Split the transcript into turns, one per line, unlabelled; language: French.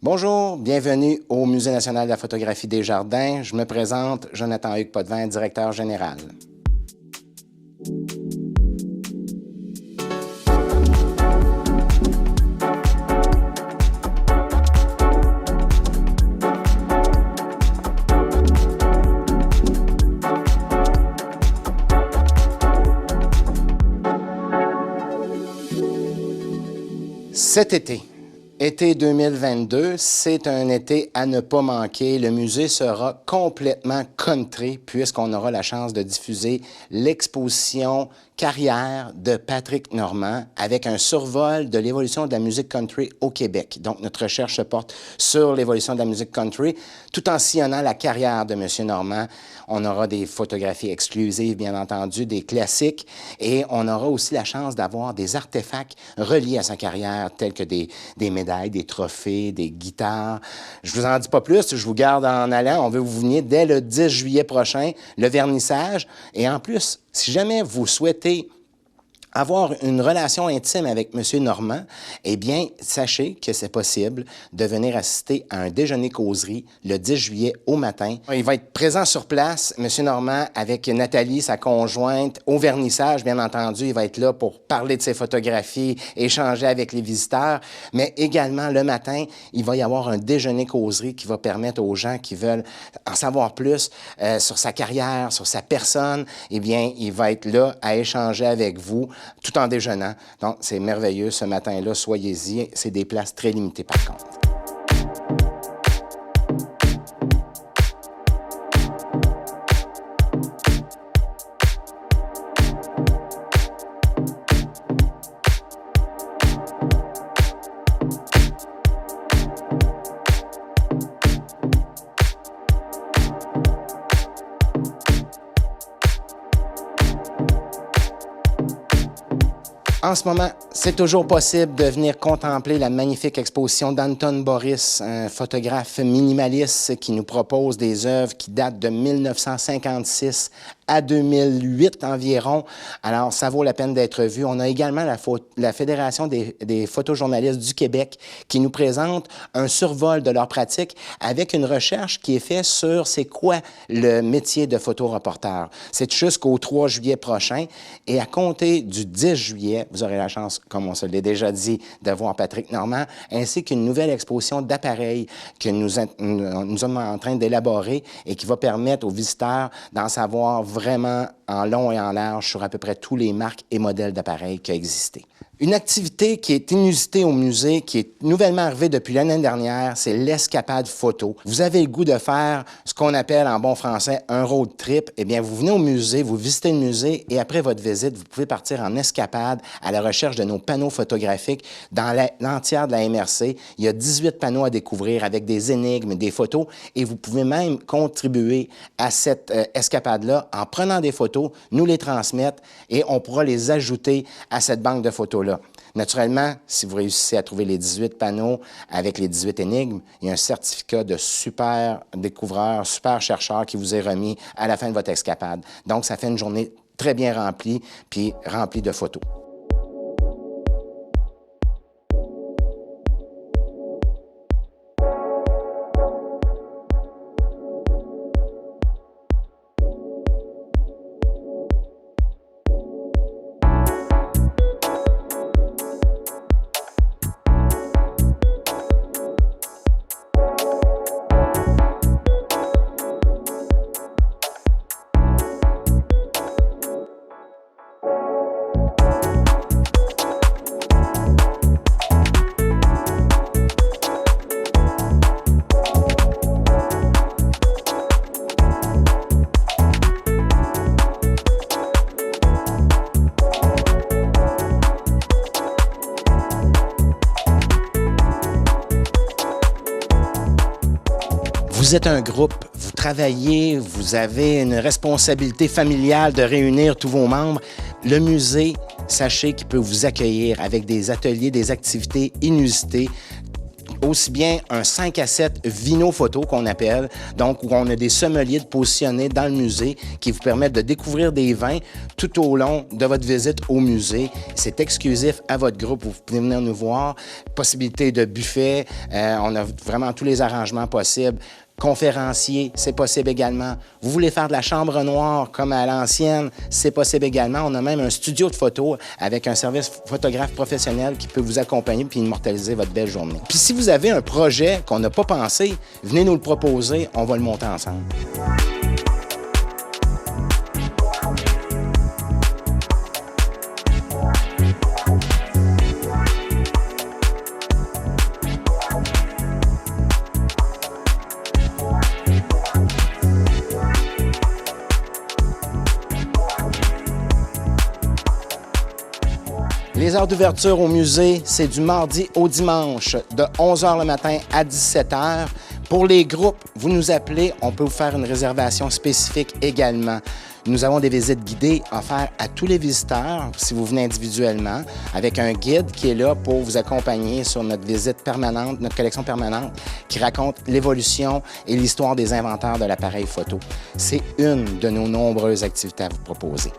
Bonjour, bienvenue au Musée national de la photographie des Jardins. Je me présente, Jonathan Hugues Potvin, directeur général. Cet été 2022, c'est un été à ne pas manquer. Le musée sera complètement country puisqu'on aura la chance de diffuser l'exposition Carrière de Patrick Normand avec un survol de l'évolution de la musique country au Québec. Donc, notre recherche se porte sur l'évolution de la musique country tout en sillonnant la carrière de M. Normand. On aura des photographies exclusives, bien entendu, des classiques et on aura aussi la chance d'avoir des artefacts reliés à sa carrière tels que des médailles, des trophées, des guitares. Je vous en dis pas plus, je vous garde en allant. On veut que vous veniez dès le 10 juillet prochain, le vernissage. Et en plus, si jamais vous souhaitez avoir une relation intime avec M. Normand, eh bien, sachez que c'est possible de venir assister à un déjeuner-causerie le 10 juillet au matin. Il va être présent sur place, M. Normand, avec Nathalie, sa conjointe, au vernissage, bien entendu. Il va être là pour parler de ses photographies, échanger avec les visiteurs, mais également, le matin, il va y avoir un déjeuner-causerie qui va permettre aux gens qui veulent en savoir plus sur sa carrière, sur sa personne, eh bien, il va être là à échanger avec vous tout en déjeunant. Donc, c'est merveilleux ce matin-là. Soyez-y. C'est des places très limitées, par contre. En ce moment, c'est toujours possible de venir contempler la magnifique exposition d'Anton Boris, un photographe minimaliste qui nous propose des œuvres qui datent de 1956 à 2008 environ. Alors, ça vaut la peine d'être vu. On a également la Fédération des photojournalistes du Québec qui nous présente un survol de leur pratique avec une recherche qui est faite sur c'est quoi le métier de photoreporter. C'est jusqu'au 3 juillet prochain et à compter du 10 juillet, vous aurez la chance, comme on se l'est déjà dit, de voir Patrick Normand, ainsi qu'une nouvelle exposition d'appareils que nous sommes en train d'élaborer et qui va permettre aux visiteurs d'en savoir vraiment en long et en large sur à peu près tous les marques et modèles d'appareils qui ont existé. Une activité qui est inusitée au musée, qui est nouvellement arrivée depuis l'année dernière, c'est l'escapade photo. Vous avez le goût de faire ce qu'on appelle en bon français un road trip. Eh bien, vous venez au musée, vous visitez le musée et après votre visite, vous pouvez partir en escapade à la recherche de nos panneaux photographiques dans l'entière de la MRC. Il y a 18 panneaux à découvrir avec des énigmes, des photos et vous pouvez même contribuer à cette escapade-là en prenant des photos, nous les transmettre et on pourra les ajouter à cette banque de photos-là. Naturellement, si vous réussissez à trouver les 18 panneaux avec les 18 énigmes, il y a un certificat de super découvreur, super chercheur qui vous est remis à la fin de votre escapade. Donc, ça fait une journée très bien remplie, puis remplie de photos. Vous êtes un groupe, vous travaillez, vous avez une responsabilité familiale de réunir tous vos membres. Le musée, sachez qu'il peut vous accueillir avec des ateliers, des activités inusitées, aussi bien un 5 à 7 vino photo qu'on appelle, donc où on a des sommeliers positionnés dans le musée qui vous permettent de découvrir des vins tout au long de votre visite au musée. C'est exclusif à votre groupe, vous pouvez venir nous voir. Possibilité de buffet, on a vraiment tous les arrangements possibles. Conférencier, c'est possible également. Vous voulez faire de la chambre noire comme à l'ancienne, c'est possible également. On a même un studio de photo avec un service photographe professionnel qui peut vous accompagner puis immortaliser votre belle journée. Puis si vous avez un projet qu'on n'a pas pensé, venez nous le proposer, on va le monter ensemble. Les heures d'ouverture au musée, c'est du mardi au dimanche, de 11 h le matin à 17 h. Pour les groupes, vous nous appelez, on peut vous faire une réservation spécifique également. Nous avons des visites guidées offertes à tous les visiteurs, si vous venez individuellement, avec un guide qui est là pour vous accompagner sur notre visite permanente, notre collection permanente, qui raconte l'évolution et l'histoire des inventeurs de l'appareil photo. C'est une de nos nombreuses activités à vous proposer.